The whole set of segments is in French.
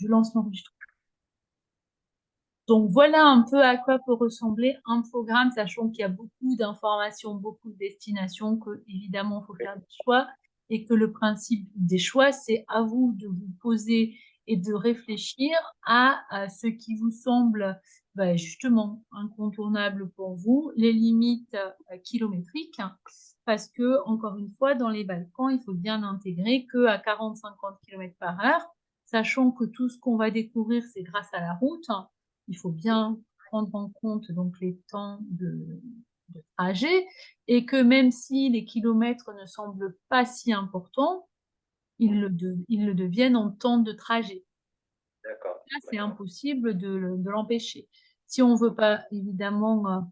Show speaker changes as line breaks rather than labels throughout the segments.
Je lance l'enregistrement. Donc voilà un peu à quoi peut ressembler un programme, sachant qu'il y a beaucoup d'informations, beaucoup de destinations, que évidemment il faut faire des choix et que le principe des choix, c'est à vous de vous poser et de réfléchir à ce qui vous semble justement incontournable pour vous, les limites kilométriques, parce que encore une fois, dans les Balkans, il faut bien intégrer qu'à 40-50 km/h, sachant que tout ce qu'on va découvrir, c'est grâce à la route. Il faut bien prendre en compte donc les temps de trajet et que même si les kilomètres ne semblent pas si importants, ils le deviennent en temps de trajet.
D'accord.
Là, c'est impossible de l'empêcher. Si on veut pas, évidemment,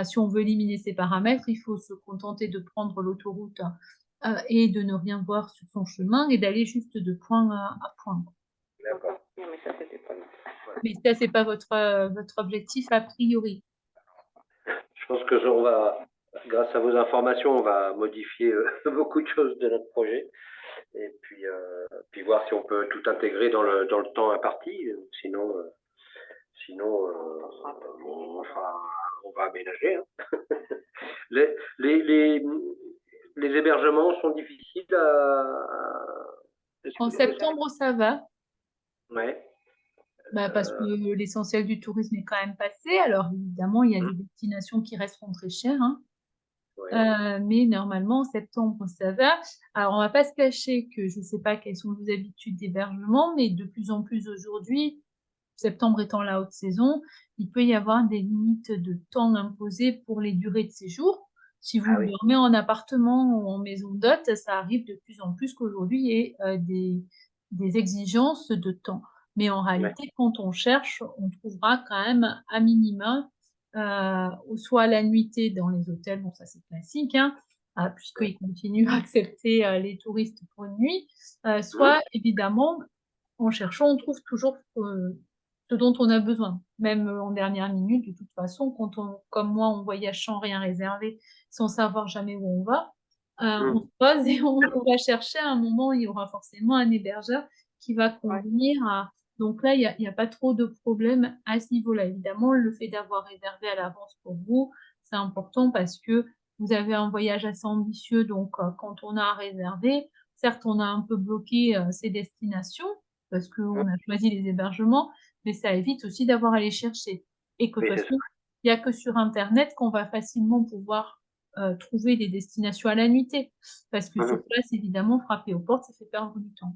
si on veut éliminer ces paramètres, il faut se contenter de prendre l'autoroute et de ne rien voir sur son chemin et d'aller juste de point à point.
D'accord. Non, mais ça, c'était pas mal.
Mais ça, c'est pas votre objectif a priori.
Je pense que grâce à vos informations, on va modifier beaucoup de choses de notre projet et puis voir si on peut tout intégrer dans le temps imparti. Sinon, on va aménager. Hein. Les, les, les, les hébergements sont difficiles
En septembre, ça va.
Ouais.
Parce que l'essentiel du tourisme est quand même passé. Alors, évidemment, il y a des destinations qui resteront très chères, hein.
Ouais.
Mais normalement, en septembre, ça va. Alors, on va pas se cacher que je ne sais pas quelles sont vos habitudes d'hébergement, mais de plus en plus aujourd'hui, septembre étant la haute saison, il peut y avoir des limites de temps imposées pour les durées de séjour. Si vous
Ah oui.
dormez en appartement ou en maison d'hôte, ça arrive de plus en plus qu'aujourd'hui il y ait des exigences de temps. Mais en
Ouais.
réalité, quand on cherche, on trouvera quand même à minima soit la nuitée dans les hôtels, bon ça c'est classique, hein,
Ouais.
puisqu'ils continuent à accepter les touristes pour une nuit,
Mmh.
soit évidemment en cherchant, on trouve toujours ce dont on a besoin, même en dernière minute. De toute façon, quand on, comme moi, on voyage sans rien réserver, sans savoir jamais où on va, on se
Mmh.
pose et on va chercher à un moment, il y aura forcément un hébergeur qui va
Ouais.
convenir à. Donc là, il y a pas trop de problème à ce niveau-là. Évidemment, le fait d'avoir réservé à l'avance pour vous, c'est important parce que vous avez un voyage assez ambitieux. Donc, quand on a réservé, certes, on a un peu bloqué ces destinations parce
Mmh.
qu'on a choisi les hébergements, mais ça évite aussi d'avoir à les chercher. Et que de
Oui,
toute
c'est ça.
façon, il n'y a que sur Internet qu'on va facilement pouvoir trouver des destinations à la nuitée. Parce que sur
Mmh.
place, évidemment, frapper aux portes, ça fait perdre du temps.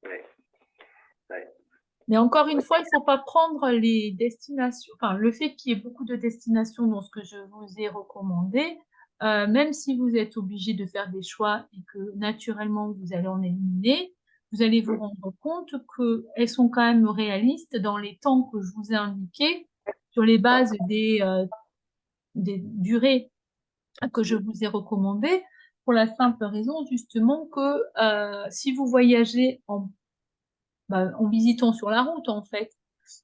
Ouais. Ouais.
Mais encore une
Ouais.
fois, il ne faut pas prendre les destinations, enfin, le fait qu'il y ait beaucoup de destinations dans ce que je vous ai recommandé, même si vous êtes obligé de faire des choix et que naturellement vous allez en éliminer, vous allez vous
Mmh.
rendre compte qu'elles sont quand même réalistes dans les temps que je vous ai indiqués, sur les
D'accord.
bases des durées que je vous ai recommandées, pour la simple raison justement que si vous voyagez en visitant sur la route, en fait.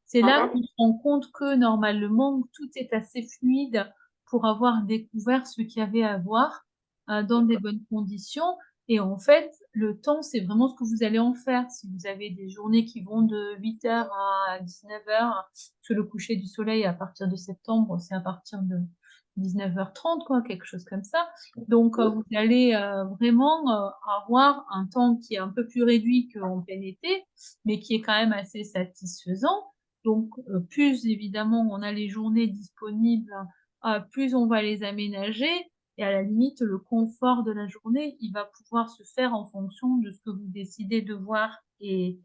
C'est là
Mmh.
qu'on se rend compte que normalement, tout est assez fluide pour avoir découvert ce qu'il y avait à voir dans des
D'accord.
bonnes conditions. Et en fait, le temps, c'est vraiment ce que vous allez en faire. Si vous avez des journées qui vont de 8 heures à 19 heures, parce que le coucher du soleil à partir de septembre, c'est à partir de 19h30, quoi, quelque chose comme ça. Donc,
Mmh.
vous allez vraiment avoir un temps qui est un peu plus réduit qu'en plein été, mais qui est quand même assez satisfaisant. Donc, plus évidemment on a les journées disponibles, plus on va les aménager et à la limite, le confort de la journée, il va pouvoir se faire en fonction de ce que vous décidez de voir et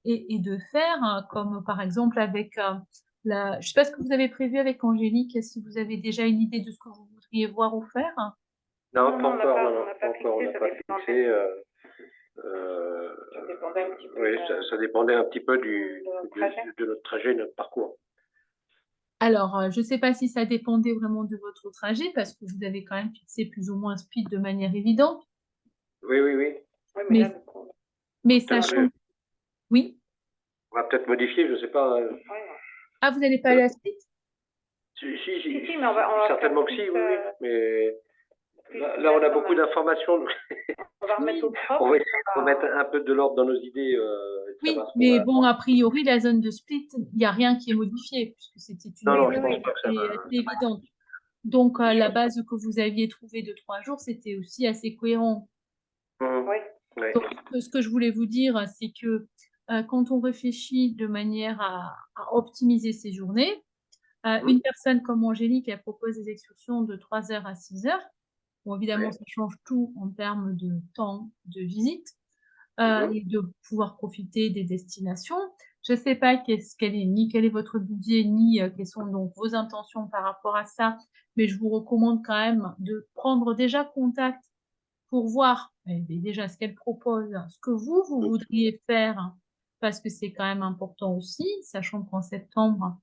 de faire, hein, comme par exemple avec la je sais pas ce que vous avez prévu avec Angélique, si vous avez déjà une idée de ce que vous voudriez voir ou faire?
Non, pas encore, non, non, pas encore, on n'a pas fixé. Ça dépendait un petit peu. Oui, ça dépendait un petit peu de notre trajet, notre parcours.
Alors, je ne sais pas si ça dépendait vraiment de votre trajet, parce que vous avez quand même fixé plus ou moins speed de manière évidente.
Oui, oui, oui. Oui, mais là,
Mais, mais sachant, oui.
on va peut-être modifier, je ne sais pas.
Ah, vous n'allez pas aller à Split?
Si, mais certainement que si, oui, oui. Mais Là, on a beaucoup d'informations.
On va remettre au propre.
On va essayer de remettre un peu de l'ordre dans nos idées. Et de
Oui,
savoir ce qu'on
mais
va...
bon, a priori, la zone de split, il n'y a rien qui est modifié, puisque c'était une
Non,
zone
je pense pas que ça
qui est
va.
assez évidente. Donc, la base que vous aviez trouvée de 3 jours, c'était aussi assez cohérent.
Oui.
Ouais.
Donc, ce que je voulais vous dire, c'est que quand on réfléchit de manière à optimiser ses journées, une personne comme Angélique, elle propose des excursions de 3 heures à 6 heures. Bon, évidemment, ça change tout en termes de temps de visite et de pouvoir profiter des destinations. Je ne sais pas ni quel est votre budget, ni quelles sont donc vos intentions par rapport à ça, mais je vous recommande quand même de prendre déjà contact pour voir déjà ce qu'elle propose, ce que vous voudriez faire, parce que c'est quand même important aussi, sachant qu'en septembre,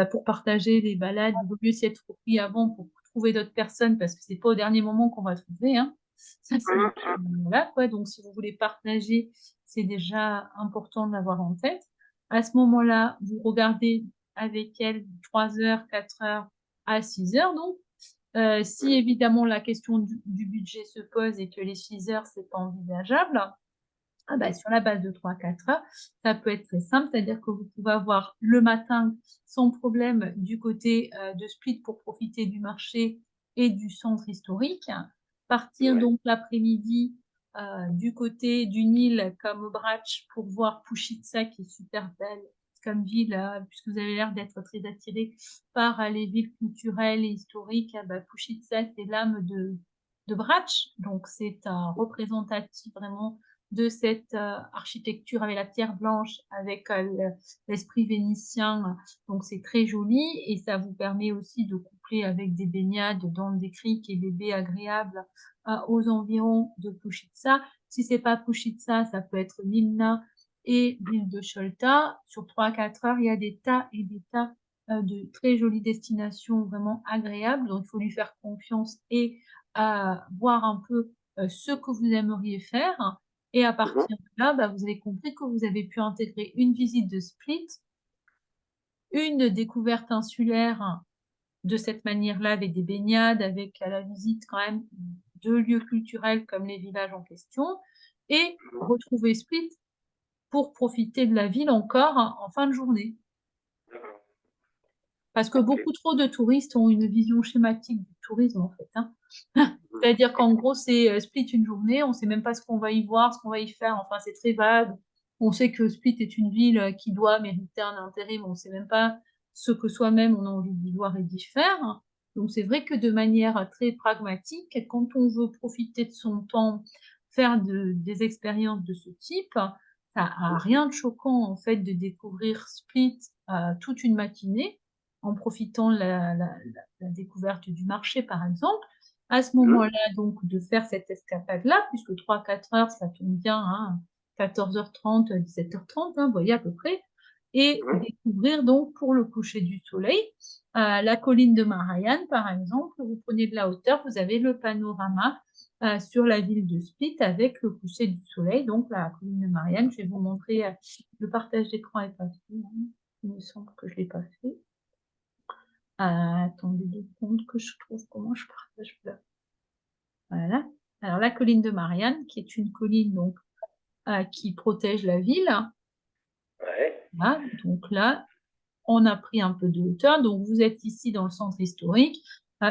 pour partager les balades, il vaut mieux s'y être pris avant pour trouver d'autres personnes, parce que c'est pas au dernier moment qu'on va trouver, hein. Ça, c'est voilà, quoi. Donc, si vous voulez partager, c'est déjà important de l'avoir en tête. À ce moment-là, vous regardez avec elle 3 heures, 4 heures à 6 heures, donc. Si évidemment la question du budget se pose et que les 6 heures, c'est pas envisageable, sur la base de 3-4 heures, ça peut être très simple, c'est-à-dire que vous pouvez avoir le matin sans problème du côté de Split pour profiter du marché et du centre historique, partir donc l'après-midi du côté du Nil comme Brač pour voir Pušica qui est super belle comme ville, puisque vous avez l'air d'être très attiré par les villes culturelles et historiques. Pušica, c'est l'âme de Brač, donc c'est un représentatif vraiment de cette architecture avec la pierre blanche, avec l'esprit vénitien. Donc c'est très joli et ça vous permet aussi de coupler avec des baignades dans des criques et des baies agréables aux environs de Pušica. Si c'est pas Pušica, ça peut être Milna et l'île de Cholta. Sur 3-4 heures, il y a des tas et des tas de très jolies destinations vraiment agréables. Donc il faut lui faire confiance et voir un peu ce que vous aimeriez faire. Et à partir de là, vous avez compris que vous avez pu intégrer une visite de Split, une découverte insulaire de cette manière-là, avec des baignades, avec la visite quand même de lieux culturels comme les villages en question, et retrouver Split pour profiter de la ville encore en fin de journée. Parce que beaucoup trop de touristes ont une vision schématique du tourisme, en fait, hein. C'est-à-dire qu'en gros, c'est Split une journée, on ne sait même pas ce qu'on va y voir, ce qu'on va y faire, enfin, c'est très vague. On sait que Split est une ville qui doit mériter un intérêt, mais on ne sait même pas ce que soi-même on a envie d'y voir et d'y faire. Donc, c'est vrai que de manière très pragmatique, quand on veut profiter de son temps, faire des expériences de ce type, ça n'a rien de choquant, en fait, de découvrir Split toute une matinée, en profitant de la découverte du marché, par exemple. À ce moment-là, donc, de faire cette escapade-là, puisque 3-4 heures, ça tombe bien, hein, 14h30, 17h30, hein, vous voyez à peu près, et découvrir donc pour le coucher du soleil la colline de Marianne, par exemple. Vous prenez de la hauteur, vous avez le panorama sur la ville de Split avec le coucher du soleil, donc la colline de Marianne. Je vais vous montrer, le partage d'écran est pas fait, hein. Il me semble que je ne l'ai pas fait. Attendez 2 secondes que je trouve comment je partage là. Voilà. Alors la colline de Marianne, qui est une colline donc qui protège la ville. Voilà. Donc là, on a pris un peu de hauteur. Donc vous êtes ici dans le centre historique,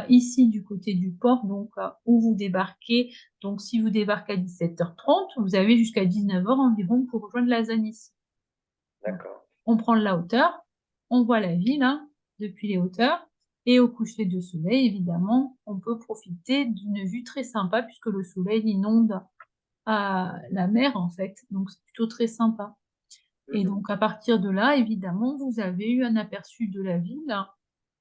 ici du côté du port, donc où vous débarquez. Donc si vous débarquez à 17h30, vous avez jusqu'à 19h environ pour rejoindre la zone ici.
D'accord.
On prend de la hauteur, on voit la ville hein, depuis les hauteurs. Et au coucher de soleil, évidemment, on peut profiter d'une vue très sympa puisque le soleil inonde la mer, en fait. Donc, c'est plutôt très sympa. Et donc, à partir de là, évidemment, vous avez eu un aperçu de la ville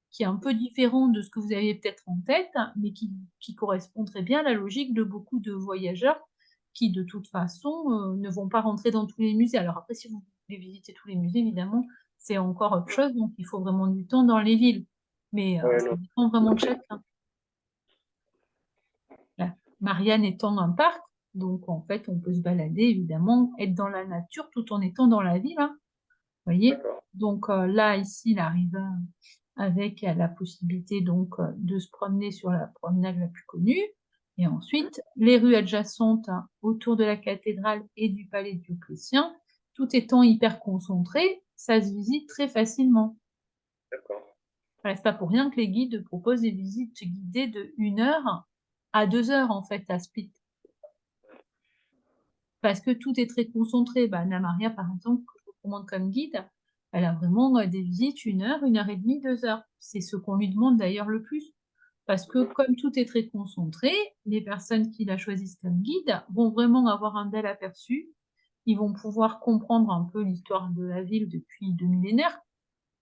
qui est un peu différent de ce que vous aviez peut-être en tête, mais qui correspond très bien à la logique de beaucoup de voyageurs qui, de toute façon, ne vont pas rentrer dans tous les musées. Alors après, si vous voulez visiter tous les musées, évidemment, c'est encore autre chose, donc il faut vraiment du temps dans les villes. Mais ça dépend vraiment de chacun. Là, Marianne étant un parc, donc en fait, on peut se balader, évidemment, être dans la nature tout en étant dans la ville, hein. Vous voyez? Donc là, ici, la rive avec la possibilité donc de se promener sur la promenade la plus connue et ensuite les rues adjacentes autour de la cathédrale et du palais Dioclétien, tout étant hyper concentré, ça se visite très facilement.
D'accord.
Voilà, c'est pas pour rien que les guides proposent des visites guidées de 1 heure à 2 heures en fait à Split. Parce que tout est très concentré. Bah, Anna Maria, par exemple, que je recommande comme guide, elle a vraiment, des visites 1 heure et demie, 2 heures. C'est ce qu'on lui demande d'ailleurs le plus. Parce que comme tout est très concentré, les personnes qui la choisissent comme guide vont vraiment avoir un bel aperçu. Ils vont pouvoir comprendre un peu l'histoire de la ville depuis 2 millénaires,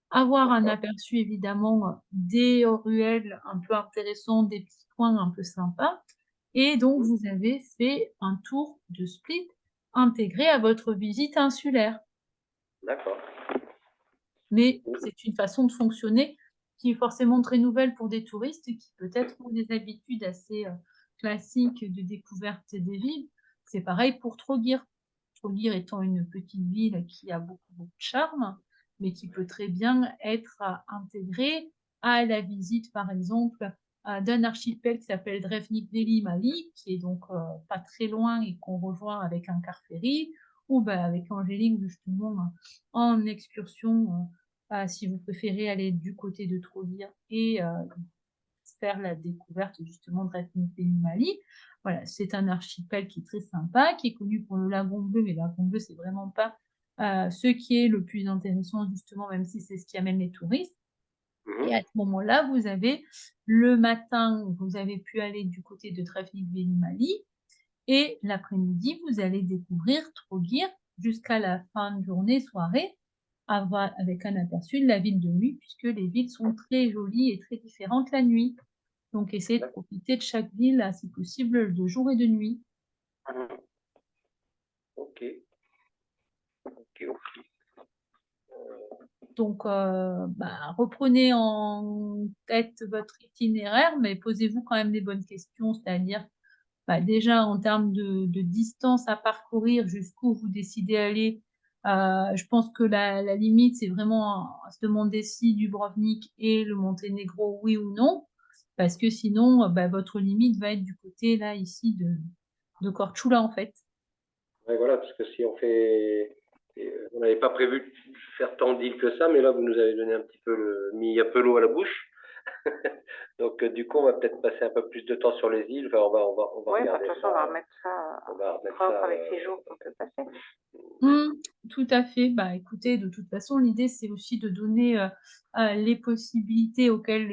avoir un
D'accord.
aperçu évidemment, des ruelles un peu intéressantes, des petits coins un peu sympas et donc vous avez fait un tour de Split intégré à votre visite insulaire.
D'accord.
Mais c'est une façon de fonctionner qui est forcément très nouvelle pour des touristes qui peut-être ont des habitudes assez, classiques de découverte des villes. C'est pareil pour Trogir. Trogir étant une petite ville qui a beaucoup, beaucoup de charme, mais qui peut très bien être, intégrée à la visite, par exemple, d'un archipel qui s'appelle Drevnik Veli Mali, qui est donc, pas très loin et qu'on rejoint avec un car ferry ou bah, avec Angélique justement, en excursion, si vous préférez aller du côté de Trogir et faire la découverte justement de Ras Mali. Voilà, c'est un archipel qui est très sympa, qui est connu pour le lagon bleu, mais le lagon bleu, c'est vraiment pas, ce qui est le plus intéressant justement, même si c'est ce qui amène les touristes et à ce moment-là, vous avez le matin, vous avez pu aller du côté de Trefnik Veli Mali et l'après-midi, vous allez découvrir Trogir jusqu'à la fin de journée, soirée, avec un aperçu de la ville de nuit, puisque les villes sont très jolies et très différentes la nuit. Donc essayez de
D'accord.
profiter de chaque ville, si possible, de jour et de nuit.
OK. OK, OK.
Donc, bah, reprenez en tête votre itinéraire, mais posez-vous quand même les bonnes questions, c'est-à-dire, bah, déjà en termes de distance à parcourir, jusqu'où vous décidez d'aller. Je pense que la limite, c'est vraiment à se demander si Dubrovnik et le Monténégro, oui ou non, parce que sinon, bah, votre limite va être du côté là, ici, de Korčula, en fait.
Ouais, voilà, parce que si on fait, on n'avait pas prévu de faire tant d'îles que ça, mais là, vous nous avez donné un petit peu mis un peu l'eau à la bouche. Donc, du coup, on va peut-être passer un peu plus de temps sur les îles. Enfin, on va
Oui, de
regarder
toute façon,
ça.
on va remettre ça
On va remettre
propre
ça.
avec les jours qu'on peut passer.
Mmh, tout à fait. Bah, écoutez, de toute façon, l'idée, c'est aussi de donner, les possibilités auxquelles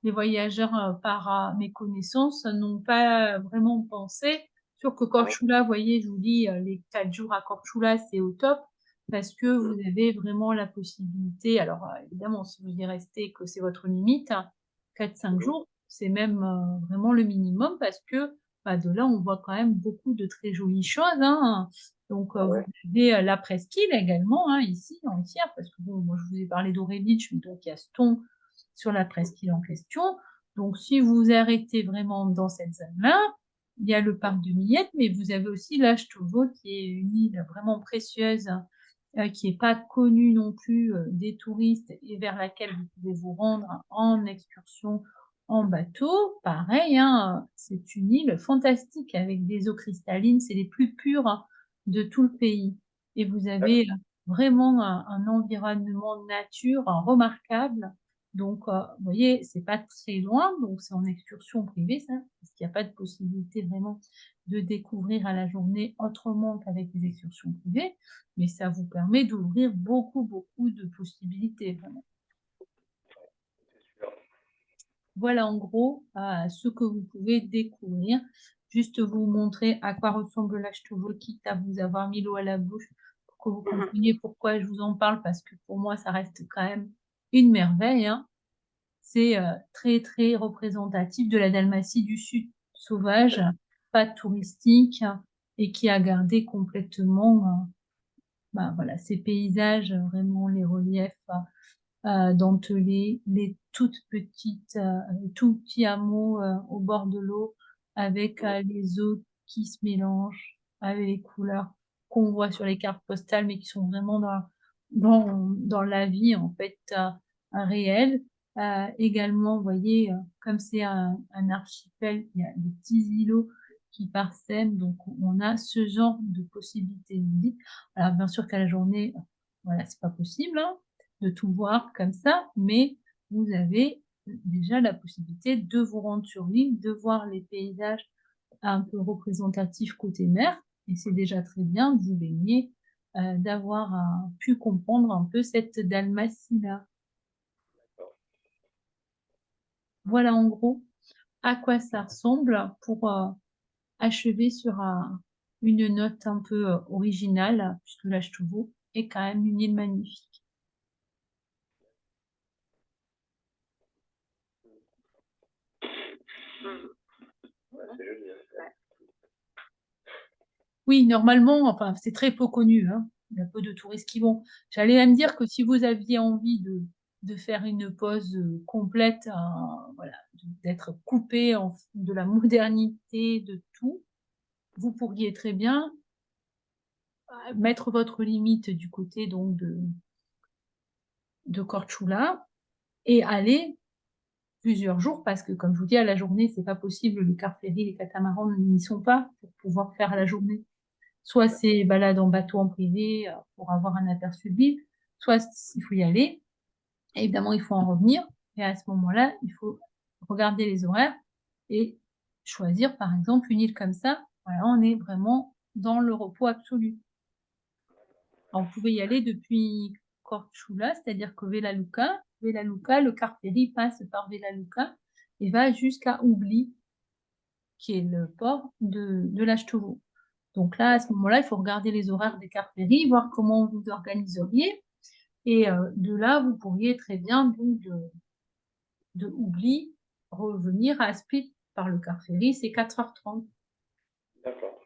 les voyageurs, par, mes connaissances, n'ont pas vraiment pensé. Sûr que
Ouais.
Korčula, vous voyez, je vous dis, les 4 jours à Korčula, c'est au top parce que vous avez vraiment la possibilité alors, évidemment, si vous y restez, que c'est votre limite, 4-5 jours, c'est même, vraiment le minimum parce que, bah, de là, on voit quand même beaucoup de très jolies choses, hein. Donc,
Ah
vous
ouais.
avez, la presqu'île également, hein, ici, entière, parce que bon, moi, je vous ai parlé d'Orebić, mais donc il y a Ston sur la presqu'île en question. Donc si vous vous arrêtez vraiment dans cette zone-là, il y a le parc de Millet, mais vous avez aussi l'Astovo, qui est une île vraiment précieuse, qui est pas connue non plus, des touristes et vers laquelle vous pouvez vous rendre en excursion en bateau. Pareil, hein, c'est une île fantastique avec des eaux cristallines, c'est les plus pures de tout le pays et vous avez, vraiment un environnement nature remarquable. Donc, vous voyez, c'est pas très loin, donc c'est en excursion privée ça, parce qu'il y a pas de possibilité vraiment de découvrir à la journée autrement qu'avec des excursions privées, mais ça vous permet d'ouvrir beaucoup, beaucoup de possibilités, vraiment. Voilà en gros, ce que vous pouvez découvrir. Juste vous montrer à quoi ressemble l'Astovo, quitte à vous avoir mis l'eau à la bouche pour que vous compreniez pourquoi je vous en parle, parce que pour moi, ça reste quand même une merveille, hein. C'est, très, très représentatif de la Dalmatie du Sud, sauvage, pas touristique et qui a gardé complètement, bah, voilà, ces paysages, vraiment les reliefs, dentelés, les toutes petites, les tout petits hameaux, au bord de l'eau avec, les eaux qui se mélangent avec les couleurs qu'on voit sur les cartes postales, mais qui sont vraiment dans la vie, en fait, réelle Également, vous voyez, comme c'est un archipel, il y a des petits îlots qui parsèment, donc on a ce genre de possibilités de visite. Alors bien sûr qu'à la journée, voilà, c'est pas possible hein, de tout voir comme ça, mais vous avez déjà la possibilité de vous rendre sur l'île, de voir les paysages un peu représentatifs côté mer, et c'est déjà très bien de vous baigner, d'avoir pu comprendre un peu cette Dalmatie-là. Voilà en gros à quoi ça ressemble pour achever sur une note un peu originale, puisque l'Achetovo est quand même une île magnifique.
Ouais, c'est joli. Hein.
Oui, normalement, enfin, c'est très peu connu, hein. Il y a peu de touristes qui vont. J'allais même dire que si vous aviez envie de faire une pause complète, voilà, d'être coupé de la modernité, de tout, vous pourriez très bien mettre votre limite du côté donc de Korčula et aller plusieurs jours parce que, comme je vous dis, à la journée, c'est pas possible. Les car ferry, les catamarans n'y sont pas pour pouvoir faire la journée. Soit c'est balade en bateau en privé pour avoir un aperçu de l'île, soit il faut y aller. Évidemment, il faut en revenir. Et à ce moment-là, il faut regarder les horaires et choisir, par exemple, une île comme ça. Voilà, on est vraiment dans le repos absolu. Alors, vous pouvez y aller depuis Korčula, c'est-à-dire que Vela Luka, le car ferry passe par Vela Luka et va jusqu'à Ugli, qui est le port de l'Achetovo. Donc là, à ce moment-là, il faut regarder les horaires des car ferry, voir comment vous organiseriez. Et de là, vous pourriez très bien, donc, de Ugli, revenir à Split par le car ferry, c'est 4h30.
D'accord.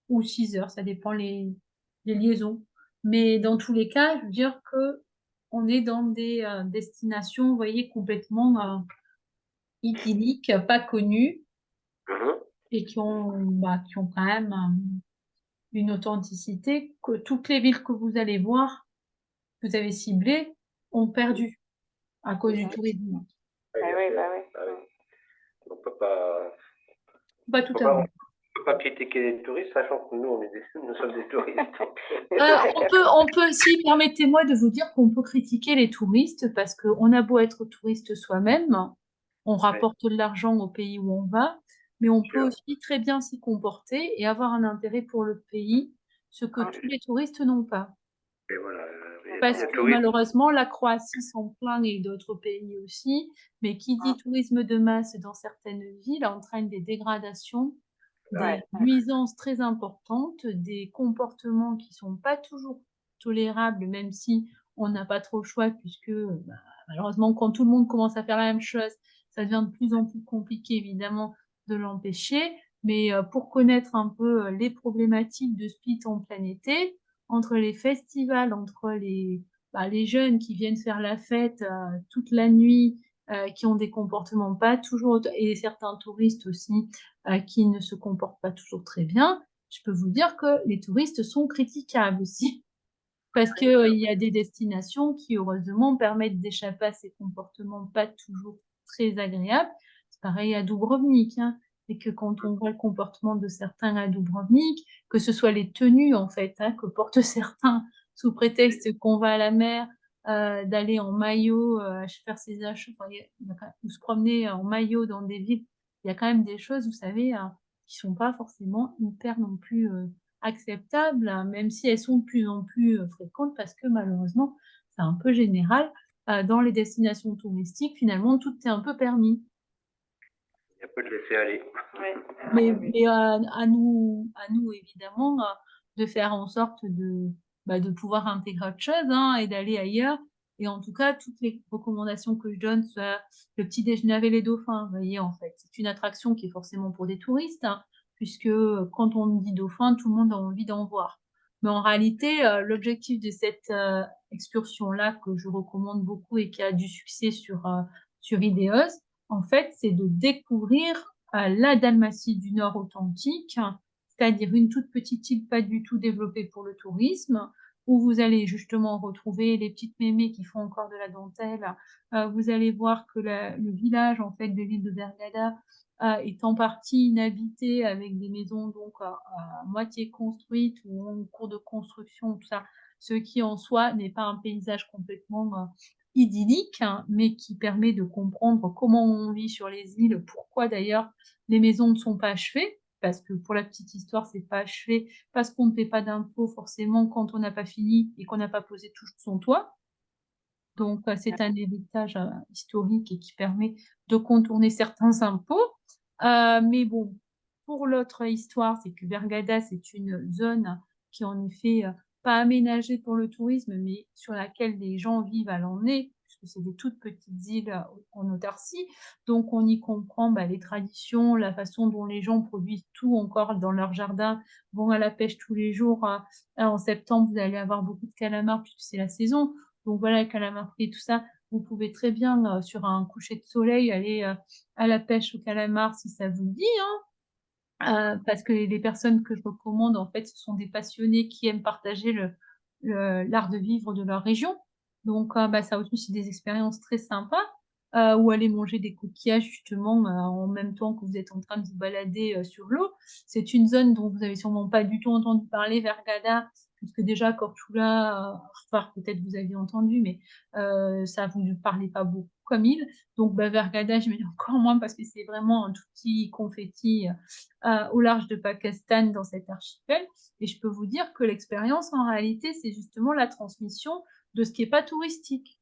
Ou 6h, ça dépend les liaisons. Mais dans tous les cas, je veux dire que on est dans des destinations, vous voyez, complètement idylliques, pas connues, et qui ont quand même une authenticité que toutes les villes que vous allez voir, que vous avez ciblées, ont perdu à cause du tourisme.
Ah oui, bah oui.
Ah oui. On peut pas,
Pas tout
on peut
à
pas, on
fait.
peut pas critiquer les touristes, sachant que nous, nous sommes des touristes.
On peut aussi, permettez-moi de vous dire qu'on peut critiquer les touristes parce qu'on a beau être touriste soi-même, on rapporte de l'argent au pays où on va, mais on peut
Sûr.
aussi très bien s'y comporter et avoir un intérêt pour le pays, ce que tous les touristes n'ont pas.
Et voilà,
Parce
le
que
tourisme,
malheureusement, la Croatie s'en plaint et d'autres pays aussi, mais qui dit tourisme de masse dans certaines villes entraîne des dégradations, des nuisances très importantes, des comportements qui sont pas toujours tolérables, même si on n'a pas trop le choix, puisque malheureusement, quand tout le monde commence à faire la même chose, ça devient de plus en plus compliqué, évidemment, de l'empêcher. Mais pour connaître un peu les problématiques de Split en plein été, entre les festivals, entre les jeunes qui viennent faire la fête toute la nuit, qui ont des comportements pas toujours, et certains touristes aussi qui ne se comportent pas toujours très bien, je peux vous dire que les touristes sont critiquables aussi. Parce qu'il y a des destinations qui, heureusement, permettent d'échapper à ces comportements pas toujours très agréables. C'est pareil à Dubrovnik, hein. Et que quand on voit le comportement de certains à Dubrovnik, que ce soit les tenues, en fait, hein, que portent certains sous prétexte qu'on va à la mer, d'aller en maillot, faire ses achats, enfin, ou se promener en maillot dans des villes, il y a quand même des choses, vous savez, qui sont pas forcément hyper non plus acceptables, hein, même si elles sont de plus en plus fréquentes, parce que malheureusement, c'est un peu général. Dans les destinations touristiques, finalement, tout est un peu permis.
il y a peu de laisser aller.
Mais à nous, évidemment, de faire en sorte de pouvoir intégrer autre chose hein, et d'aller ailleurs. Et en tout cas, toutes les recommandations que je donne, soit le petit déjeuner avec les dauphins, vous voyez, en fait, c'est une attraction qui est forcément pour des touristes, hein, puisque quand on dit dauphin, tout le monde a envie d'en voir. Mais en réalité, l'objectif de cette excursion-là, que je recommande beaucoup et qui a du succès sur Ideos, en fait, c'est de découvrir la Dalmatie du Nord authentique, c'est-à-dire une toute petite île pas du tout développée pour le tourisme, où vous allez justement retrouver les petites mémés qui font encore de la dentelle. Vous allez voir que le village en fait de l'île de Bergada est en partie inhabité avec des maisons donc à moitié construites ou en cours de construction, tout ça. Ce qui en soi n'est pas un paysage complètement idyllique, hein, mais qui permet de comprendre comment on vit sur les îles, pourquoi d'ailleurs les maisons ne sont pas achevées, parce que pour la petite histoire, c'est pas achevé, parce qu'on ne paie pas d'impôts forcément quand on n'a pas fini et qu'on n'a pas posé tout son toit. Donc, c'est un héritage historique et qui permet de contourner certains impôts. Mais bon, pour l'autre histoire, c'est que Vergada, c'est une zone qui est en effet pas aménagée pour le tourisme, mais sur laquelle les gens vivent à l'année, puisque c'est des toutes petites îles en autarcie. Donc, on y comprend les traditions, la façon dont les gens produisent tout encore dans leur jardin, vont à la pêche tous les jours. En septembre, vous allez avoir beaucoup de calamars puisque c'est la saison. Donc voilà, calamar frit, tout ça, vous pouvez très bien, sur un coucher de soleil, aller, à la pêche au calamar si ça vous dit, hein. Parce que les personnes que je recommande, en fait, ce sont des passionnés qui aiment partager l'art de vivre de leur région. Donc ça aussi, c'est des expériences très sympas. Ou aller manger des coquillages justement, en même temps que vous êtes en train de vous balader, sur l'eau. C'est une zone dont vous avez sûrement pas du tout entendu parler, Vergada, puisque déjà Korčula, enfin peut-être vous aviez entendu, mais ça vous parlait pas beaucoup comme île. Donc Vergada, je mets encore moins parce que c'est vraiment un tout petit confetti, au large de Pakistan dans cet archipel. Et je peux vous dire que l'expérience, en réalité, c'est justement la transmission de ce qui est pas touristique.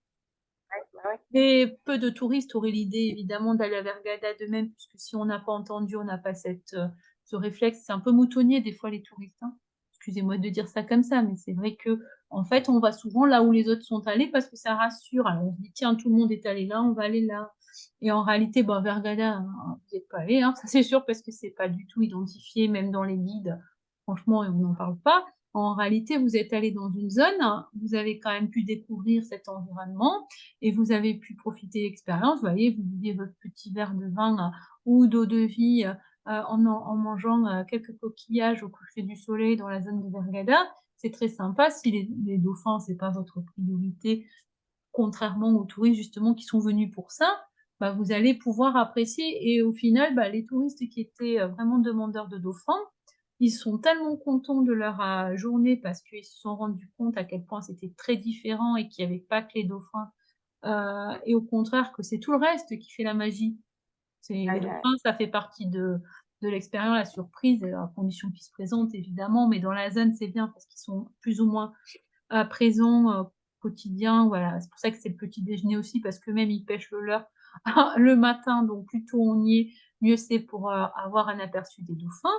Ouais.
Et peu de touristes auraient l'idée, évidemment, d'aller à Vergada de même, puisque si on n'a pas entendu, on n'a pas ce réflexe. C'est un peu moutonnier, des fois, les touristes, hein. Excusez-moi de dire ça comme ça, mais c'est vrai que, en fait, on va souvent là où les autres sont allés parce que ça rassure. Alors, on se dit, tiens, tout le monde est allé là, on va aller là. Et en réalité, Vergada, hein, vous n'êtes pas allé, hein, ça c'est sûr, parce que c'est pas du tout identifié, même dans les guides. Franchement, on n'en parle pas. En réalité, vous êtes allé dans une zone, hein, vous avez quand même pu découvrir cet environnement et vous avez pu profiter de l'expérience. Vous voyez, vous buvez votre petit verre de vin ou d'eau de vie en mangeant quelques coquillages au coucher du soleil dans la zone de Vergada. C'est très sympa. Si les dauphins, c'est pas votre priorité, contrairement aux touristes justement qui sont venus pour ça, vous allez pouvoir apprécier. Et au final, les touristes qui étaient vraiment demandeurs de dauphins, ils sont tellement contents de leur journée parce qu'ils se sont rendus compte à quel point c'était très différent et qu'il n'y avait pas que les dauphins. Et au contraire que c'est tout le reste qui fait la magie. C'est les dauphins, ça fait partie de l'expérience, la surprise, à condition qu'ils se présentent évidemment, mais dans la zone, c'est bien parce qu'ils sont plus ou moins présents, quotidien, voilà. C'est pour ça que c'est le petit déjeuner aussi parce qu'eux-mêmes, ils pêchent le leur le matin, donc plus tôt on y est, mieux c'est pour, avoir un aperçu des dauphins.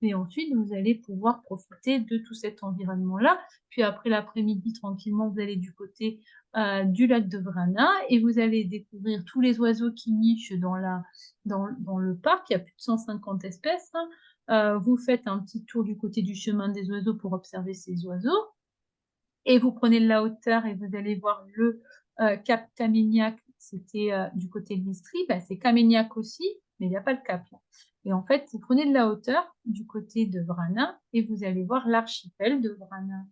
Et ensuite, vous allez pouvoir profiter de tout cet environnement-là. Puis après l'après-midi, tranquillement, vous allez du côté, du lac de Vrana et vous allez découvrir tous les oiseaux qui nichent dans le parc. Il y a plus de 150 espèces, hein. Vous faites un petit tour du côté du chemin des oiseaux pour observer ces oiseaux et vous prenez de la hauteur et vous allez voir le cap Kamenyak, c'était du côté de l'Istrie, c'est Kamenyak aussi, mais il n'y a pas le cap là. Et en fait, vous prenez de la hauteur du côté de Vrana et vous allez voir l'archipel de Vrana.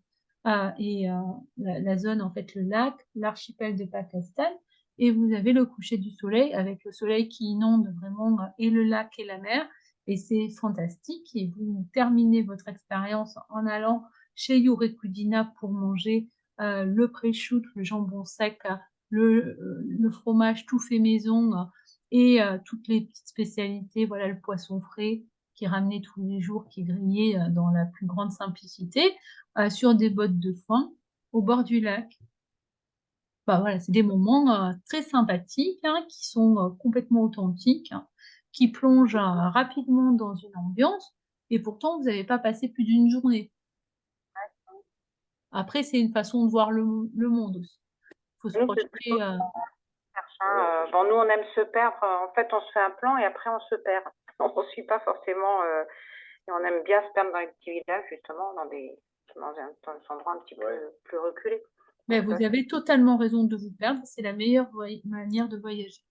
La zone, en fait, le lac, l'archipel de Pakistan, et vous avez le coucher du soleil avec le soleil qui inonde vraiment et le lac et la mer, et c'est fantastique. Et vous terminez votre expérience en allant chez Yurekudina pour manger le prosciutto, le jambon sec, le fromage tout fait maison et toutes les petites spécialités, voilà, le poisson frais qui est ramené tous les jours, qui est grillé dans la plus grande simplicité, sur des bottes de foin au bord du lac. Voilà, c'est des moments très sympathiques, hein, qui sont complètement authentiques, hein, qui plongent rapidement dans une ambiance et pourtant vous n'avez pas passé plus d'une journée. Après, c'est une façon de voir le monde aussi. Il faut se
Oui, c'est ce que
projeter.
cherche, hein. Bon, nous, on aime se perdre. En fait, on se fait un plan et après, on se perd. On ne suit pas forcément. Et on aime bien se perdre dans les petits villages, justement, dans des endroits un petit peu plus reculés.
Mais
Donc,
vous avez totalement raison de vous perdre. C'est la meilleure manière de voyager.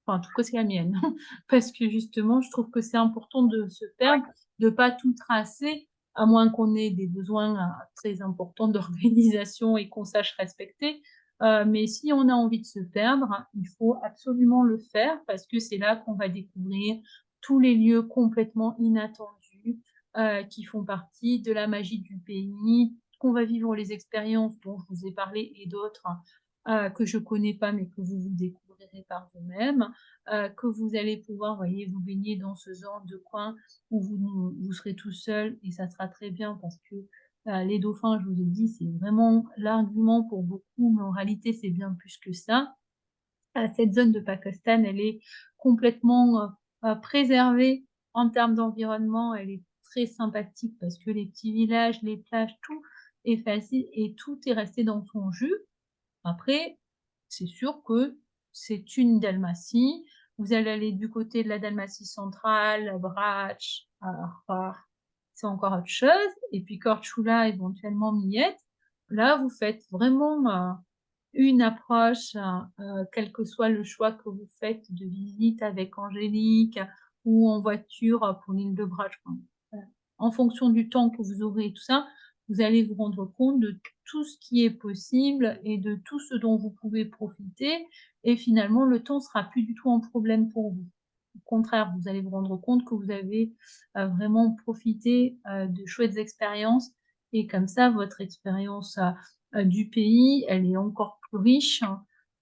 Enfin, en tout cas, c'est la mienne. Parce que justement, je trouve que c'est important de se perdre, de pas tout tracer, à moins qu'on ait des besoins très importants d'organisation et qu'on sache respecter. Mais si on a envie de se perdre, il faut absolument le faire parce que c'est là qu'on va découvrir tous les lieux complètement inattendus, qui font partie de la magie du pays, qu'on va vivre les expériences dont je vous ai parlé et d'autres, que je connais pas, mais que vous découvrirez par vous-même, que vous allez pouvoir, voyez, vous baigner dans ce genre de coin où vous serez tout seul et ça sera très bien parce que, les dauphins, je vous ai dit, c'est vraiment l'argument pour beaucoup, mais en réalité, c'est bien plus que ça. Cette zone de Pakistan, elle est complètement, préservée en termes d'environnement. Elle est très sympathique parce que les petits villages, les plages, tout est facile et tout est resté dans son jus. Après, c'est sûr que c'est une Dalmatie. Vous allez aller du côté de la Dalmatie centrale, Brač, Hvar, c'est encore autre chose et puis Korčula, éventuellement Millet. Là, vous faites vraiment, une approche, quel que soit le choix que vous faites de visite avec Angélique ou en voiture, pour l'île de Brač, enfin, voilà. En fonction du temps que vous aurez et tout ça, vous allez vous rendre compte de tout ce qui est possible et de tout ce dont vous pouvez profiter et finalement le temps sera plus du tout un problème pour vous. Au contraire, vous allez vous rendre compte que vous avez, vraiment profité, de chouettes expériences et comme ça votre expérience, du pays, elle est encore plus riche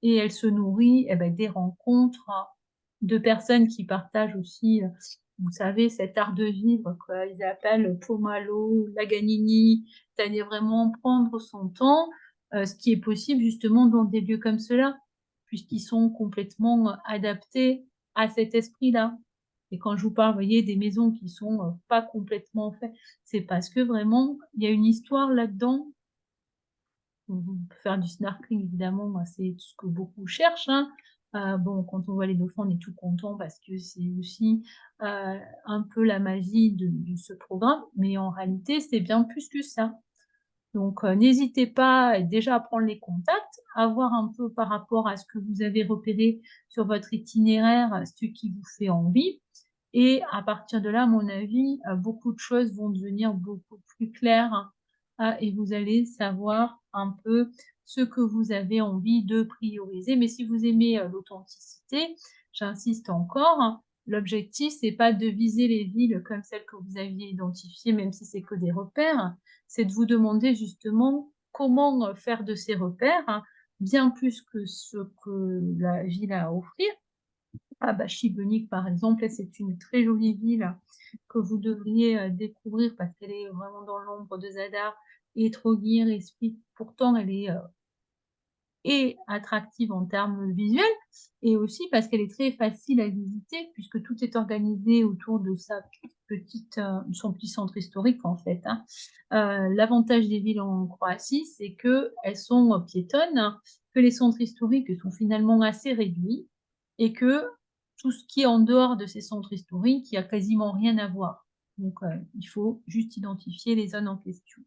et elle se nourrit et des rencontres de personnes qui partagent aussi, vous savez, cet art de vivre qu'ils appellent Pomalo, Laganini, c'est-à-dire vraiment prendre son temps, ce qui est possible justement dans des lieux comme cela, puisqu'ils sont complètement, adaptés à cet esprit-là. Et quand je vous parle, vous voyez, des maisons qui sont, pas complètement faites, c'est parce que vraiment il y a une histoire là-dedans. Faire du snorkeling évidemment, moi, c'est ce que beaucoup cherchent, hein. Bon, quand on voit les dauphins, on est tout content parce que c'est aussi, un peu la magie de ce programme, mais en réalité, c'est bien plus que ça. Donc, n'hésitez pas déjà à prendre les contacts, à voir un peu par rapport à ce que vous avez repéré sur votre itinéraire, ce qui vous fait envie et à partir de là, à mon avis, beaucoup de choses vont devenir beaucoup plus claires, et vous allez savoir un peu ce que vous avez envie de prioriser. Mais si vous aimez, l'authenticité, j'insiste encore, hein, l'objectif, c'est pas de viser les villes comme celles que vous aviez identifiées, même si c'est que des repères, c'est de vous demander justement comment, faire de ces repères, bien plus que ce que la ville a à offrir. Šibenik, par exemple, c'est une très jolie ville que vous devriez, découvrir parce qu'elle est vraiment dans l'ombre de Zadar et Trogir et Split. Pourtant, elle est, et attractive en termes visuels et aussi parce qu'elle est très facile à visiter puisque tout est organisé autour de sa petite, son petit centre historique, en fait, hein. L'avantage des villes en Croatie, c'est qu'elles sont piétonnes, que les centres historiques sont finalement assez réduits et que tout ce qui est en dehors de ces centres historiques, il y a quasiment rien à voir. Donc, il faut juste identifier les zones en question.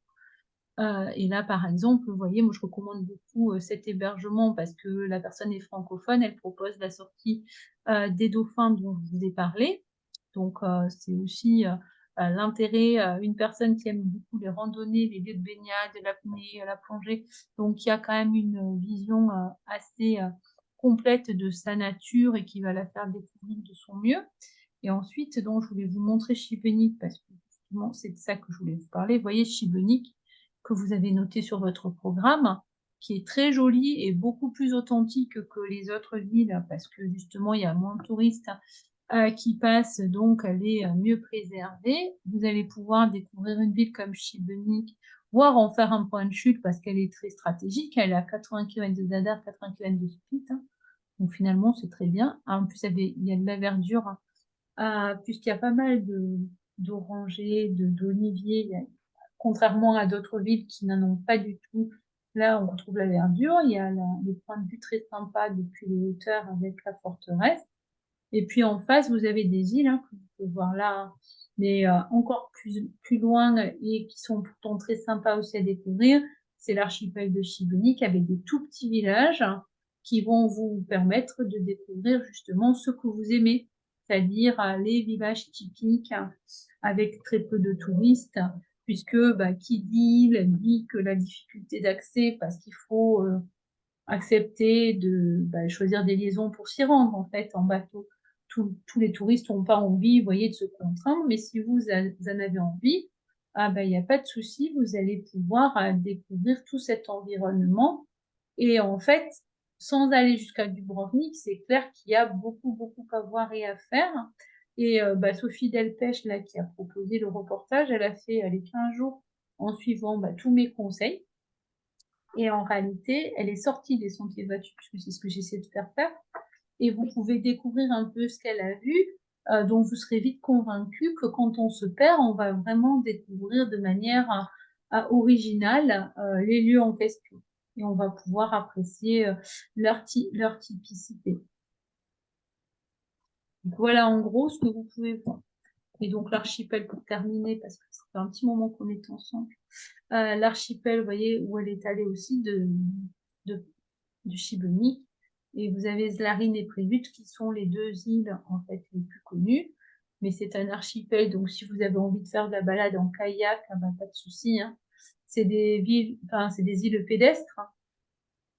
Et là, par exemple, vous voyez, moi, je recommande beaucoup, cet hébergement parce que la personne est francophone. Elle propose la sortie, des dauphins dont je vous ai parlé. Donc, c'est aussi, l'intérêt, une personne qui aime beaucoup les randonnées, les lieux de baignade, l'apnée, la plongée. Donc il y a quand même une vision, assez, complète de sa nature et qui va la faire découvrir de son mieux. Et ensuite, donc je voulais vous montrer Šibenik parce que justement, c'est de ça que je voulais vous parler. Vous voyez Šibenik que vous avez noté sur votre programme, qui est très joli et beaucoup plus authentique que les autres villes parce que justement, il y a moins de touristes, qui passent, donc elle est, mieux préservée. Vous allez pouvoir découvrir une ville comme Šibenik, voire en faire un point de chute parce qu'elle est très stratégique. Elle est à 80 km de Zadar, 80 km de Split, hein. Donc finalement, c'est très bien. En plus, il y a de la verdure, puisqu'il y a pas mal d'orangers, d'oliviers. Contrairement à d'autres villes qui n'en ont pas du tout, là, on retrouve la verdure. Il y a les points de vue très sympas depuis les hauteurs avec la forteresse. Et puis en face, vous avez des îles, hein, que vous pouvez voir là, hein, mais encore plus loin et qui sont pourtant très sympas aussi à découvrir. C'est l'archipel de Šibenik avec des tout petits villages qui vont vous permettre de découvrir justement ce que vous aimez, c'est-à-dire les villages typiques avec très peu de touristes puisque qui dit que la difficulté d'accès, parce qu'il faut accepter de choisir des liaisons pour s'y rendre, en fait, en bateau. Tous les touristes n'ont pas envie, vous voyez, de se contraindre, mais si vous en avez envie, il n'y a pas de souci, vous allez pouvoir découvrir tout cet environnement. Et en fait, sans aller jusqu'à Dubrovnik, c'est clair qu'il y a beaucoup, beaucoup à voir et à faire. Et Sophie Delpech, là, qui a proposé le reportage, elle a fait les 15 jours en suivant tous mes conseils. Et en réalité, elle est sortie des sentiers battus, puisque c'est ce que j'essaie de faire. Et vous pouvez découvrir un peu ce qu'elle a vu, donc vous serez vite convaincu que quand on se perd, on va vraiment découvrir de manière originale les lieux en question. Et on va pouvoir apprécier leur typicité. Donc voilà en gros ce que vous pouvez voir. Et donc l'archipel, pour terminer, parce que ça fait un petit moment qu'on est ensemble, l'archipel, vous voyez, où elle est allée aussi du Šibenik, et vous avez Zlarin et Prevut qui sont les deux îles en fait les plus connues, mais c'est un archipel, donc si vous avez envie de faire de la balade en kayak, pas de souci, hein. C'est des îles pédestres, hein.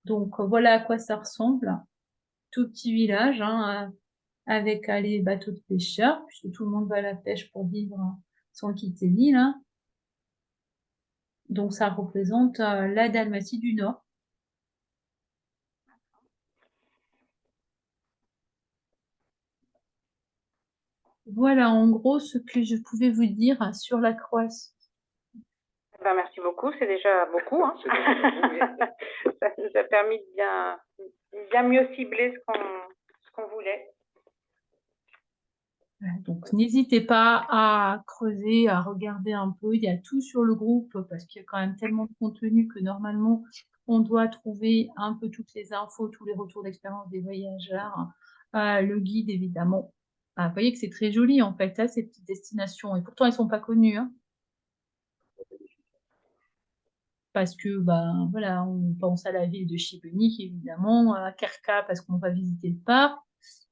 Donc voilà à quoi ça ressemble, tout petit village, hein, avec les bateaux de pêcheurs, puisque tout le monde va à la pêche pour vivre sans quitter l'île, hein. Donc ça représente la Dalmatie du Nord. Voilà en gros ce que je pouvais vous dire sur la Croatie.
Merci beaucoup, c'est déjà beaucoup, hein. Ça nous a permis de bien mieux cibler ce qu'on voulait.
Donc n'hésitez pas à creuser, à regarder un peu, il y a tout sur le groupe, parce qu'il y a quand même tellement de contenu que normalement on doit trouver un peu toutes les infos, tous les retours d'expérience des voyageurs, le guide évidemment. Vous voyez que c'est très joli en fait, ces petites destinations, et pourtant elles ne sont pas connues, hein. Parce que voilà, on pense à la ville de Šibenik évidemment, à Krka parce qu'on va visiter le parc,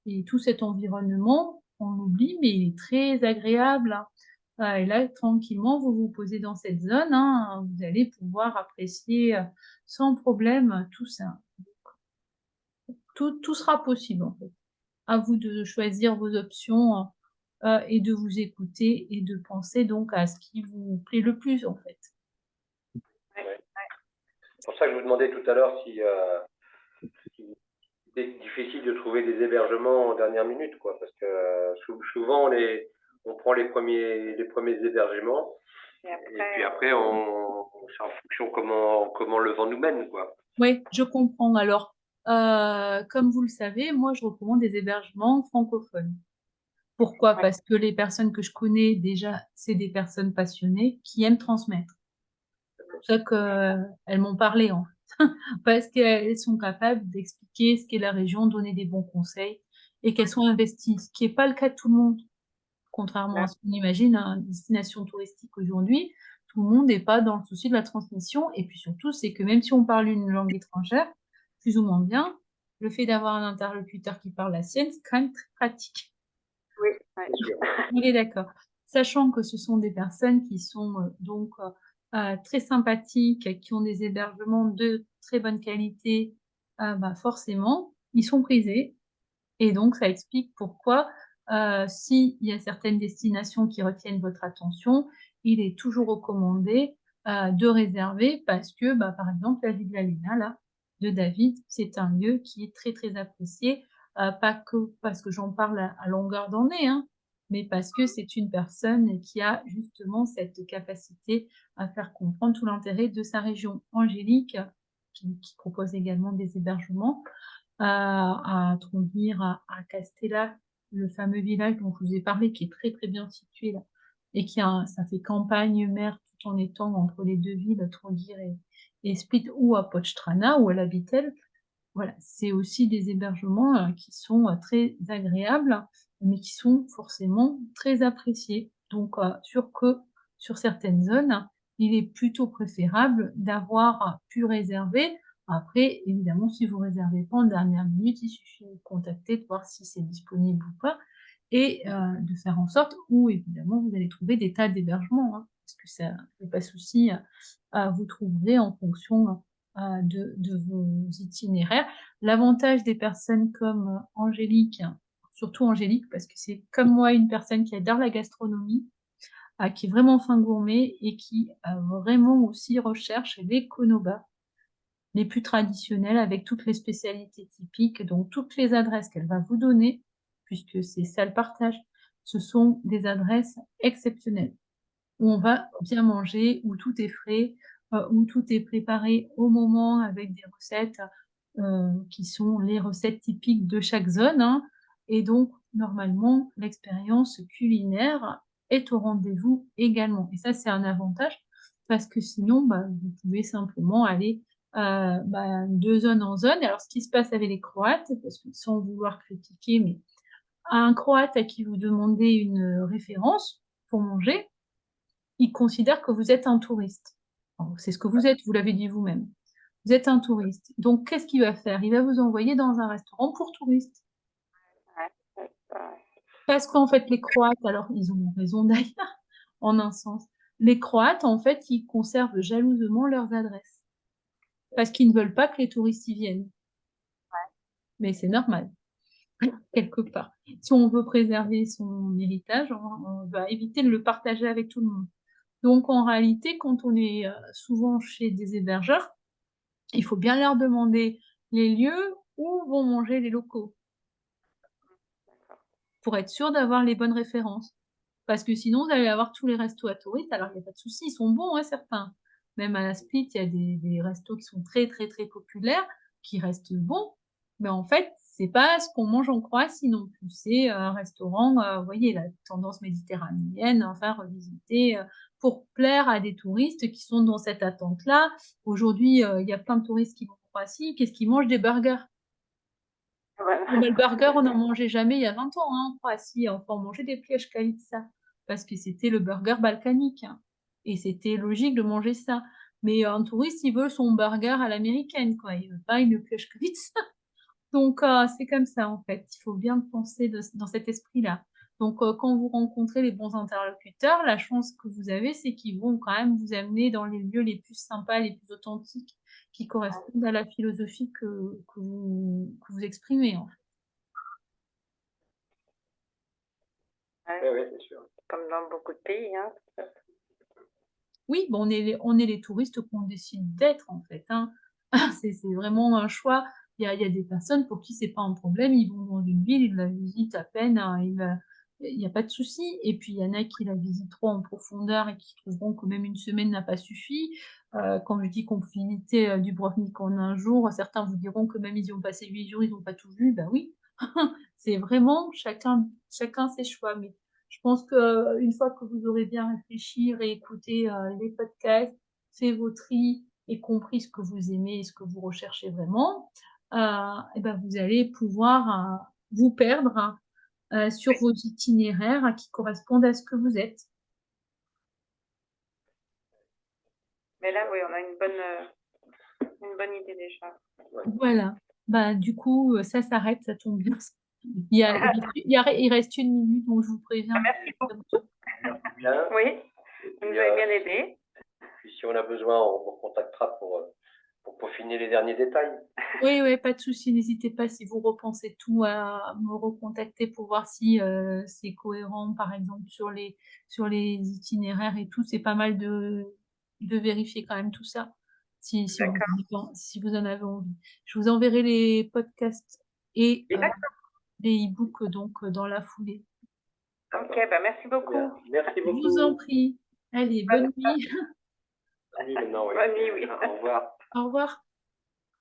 et tout cet environnement, on l'oublie, mais il est très agréable, hein. Et là, tranquillement, vous vous posez dans cette zone, hein, vous allez pouvoir apprécier sans problème tout ça. Tout sera possible en fait. À vous de choisir vos options et de vous écouter et de penser donc à ce qui vous plaît le plus en fait.
Ouais. C'est pour ça que je vous demandais tout à l'heure si c'était difficile de trouver des hébergements en dernière minute, quoi, parce que souvent on prend les premiers hébergements, et puis après c'est en fonction comment le vent nous mène, quoi.
Oui, je comprends. Alors, comme vous le savez, moi, je recommande des hébergements francophones. Pourquoi? Parce que les personnes que je connais déjà, c'est des personnes passionnées qui aiment transmettre. C'est pour ça qu'elles m'ont parlé, en fait. Parce qu'elles sont capables d'expliquer ce qu'est la région, donner des bons conseils et qu'elles sont investies, ce qui n'est pas le cas de tout le monde. Contrairement à ce qu'on imagine, une destination touristique aujourd'hui, tout le monde n'est pas dans le souci de la transmission. Et puis surtout, c'est que même si on parle une langue étrangère, plus ou moins bien, le fait d'avoir un interlocuteur qui parle la sienne, c'est quand même très pratique.
Oui,
On est d'accord. Sachant que ce sont des personnes qui sont donc très sympathiques, qui ont des hébergements de très bonne qualité, forcément, ils sont prisés. Et donc, ça explique pourquoi, s'il y a certaines destinations qui retiennent votre attention, il est toujours recommandé de réserver parce que, par exemple, la Villa Lena, là, de David, c'est un lieu qui est très, très apprécié, pas que parce que j'en parle à longueur d'année, hein, mais parce que c'est une personne qui a justement cette capacité à faire comprendre tout l'intérêt de sa région. Angélique, qui propose également des hébergements, à Tronvire, à Castella, le fameux village dont je vous ai parlé, qui est très très bien situé là, et ça fait campagne mer tout en étant entre les deux villes, Tronvire et Split, ou à Pochtrana, où elle habite elle. Voilà, c'est aussi des hébergements qui sont très agréables, mais qui sont forcément très appréciés. Donc, sur certaines zones, il est plutôt préférable d'avoir pu réserver. Après, évidemment, si vous réservez pas en dernière minute, il suffit de contacter, de voir si c'est disponible ou pas, et de faire en sorte où, évidemment, vous allez trouver des tas d'hébergements, hein. parce que ça ne fait pas souci, vous trouverez en fonction de vos itinéraires. L'avantage des personnes comme Angélique, surtout Angélique, parce que c'est comme moi une personne qui adore la gastronomie, qui est vraiment fin gourmet et qui vraiment aussi recherche les Konoba, les plus traditionnels avec toutes les spécialités typiques. Donc toutes les adresses qu'elle va vous donner, puisque c'est ça le partage, ce sont des adresses exceptionnelles, où on va bien manger, où tout est frais, où tout est préparé au moment avec des recettes, qui sont les recettes typiques de chaque zone, hein. Et donc normalement, l'expérience culinaire est au rendez-vous également. Et ça, c'est un avantage parce que sinon, vous pouvez simplement aller, de zone en zone. Alors ce qui se passe avec les Croates, parce que sans vouloir critiquer, mais un Croate à qui vous demandez une référence pour manger, il considère que vous êtes un touriste. Alors, c'est ce que vous êtes, vous l'avez dit vous-même. Vous êtes un touriste. Donc, qu'est-ce qu'il va faire? Il va vous envoyer dans un restaurant pour touristes.
Ouais,
Parce qu'en fait, les Croates, alors ils ont raison d'ailleurs, en un sens. Les Croates, en fait, ils conservent jalousement leurs adresses. Parce qu'ils ne veulent pas que les touristes y viennent. Mais c'est normal, quelque part. Si on veut préserver son héritage, on va éviter de le partager avec tout le monde. Donc en réalité, quand on est souvent chez des hébergeurs, il faut bien leur demander les lieux où vont manger les locaux, pour être sûr d'avoir les bonnes références. Parce que sinon, vous allez avoir tous les restos à touristes. Alors, il n'y a pas de souci, ils sont bons, hein, certains. Même à la Split, il y a des restos qui sont très, très, très populaires, qui restent bons. Mais en fait, c'est pas ce qu'on mange en Croatie non plus. C'est un restaurant, vous voyez, la tendance méditerranéenne, enfin, revisité, pour plaire à des touristes qui sont dans cette attente-là. Aujourd'hui, il y a plein de touristes qui vont en Croatie. Qu'est-ce qu'ils mangent? Des burgers.
Voilà.
Bon, le burger, on n'en mangeait jamais il y a 20 ans, hein, en Croatie. Enfin, on mangeait des pljeskavica parce que c'était le burger balkanique, hein, et c'était logique de manger ça. Mais un touriste, il veut son burger à l'américaine, quoi. Il veut pas une pljeskavica. Donc, c'est comme ça, en fait. Il faut bien le penser dans cet esprit-là. Donc, quand vous rencontrez les bons interlocuteurs, la chance que vous avez, c'est qu'ils vont quand même vous amener dans les lieux les plus sympas, les plus authentiques, qui correspondent à la philosophie que vous exprimez, en fait.
Oui, oui, c'est sûr.
Comme dans beaucoup de pays, hein.
Oui, on est les touristes qu'on décide d'être, en fait, hein. C'est vraiment un choix. Il y a des personnes pour qui c'est pas un problème, ils vont dans une ville, ils la visitent à peine, hein, il y a pas de souci. Et puis il y en a qui la visiteront en profondeur et qui trouveront que même une semaine n'a pas suffi. Quand je dis qu'on peut visiter, Dubrovnik en un jour, certains vous diront que même ils y ont passé 8 jours, ils n'ont pas tout vu. Ben oui, c'est vraiment chacun ses choix. Mais je pense qu'une fois que vous aurez bien réfléchi, réécouté, les podcasts, fait vos tris et compris ce que vous aimez et ce que vous recherchez vraiment, et ben vous allez pouvoir, vous perdre, sur vos itinéraires qui correspondent à ce que vous êtes.
Mais là, oui, on a une bonne idée déjà.
Voilà. Bah, du coup, ça s'arrête, ça tombe bien. Il reste 1 minute, donc je vous préviens.
Merci beaucoup.
Merci bien.
Oui,
Et
vous
puis,
nous avez bien aidés.
puis si on a besoin, on vous contactera pour peaufiner les derniers détails.
Oui, ouais, pas de souci, n'hésitez pas si vous repensez tout à me recontacter pour voir si, c'est cohérent, par exemple sur les itinéraires et tout. C'est pas mal de vérifier quand même tout ça, si vous en avez envie. Je vous enverrai les podcasts et les e-books donc, dans la foulée.
Ok, bah merci beaucoup.
Bien. Merci
Je
beaucoup.
vous en prie. Allez, bonne nuit.
Bonne nuit maintenant, oui.
Bonne nuit, oui.
Au revoir.
Au revoir.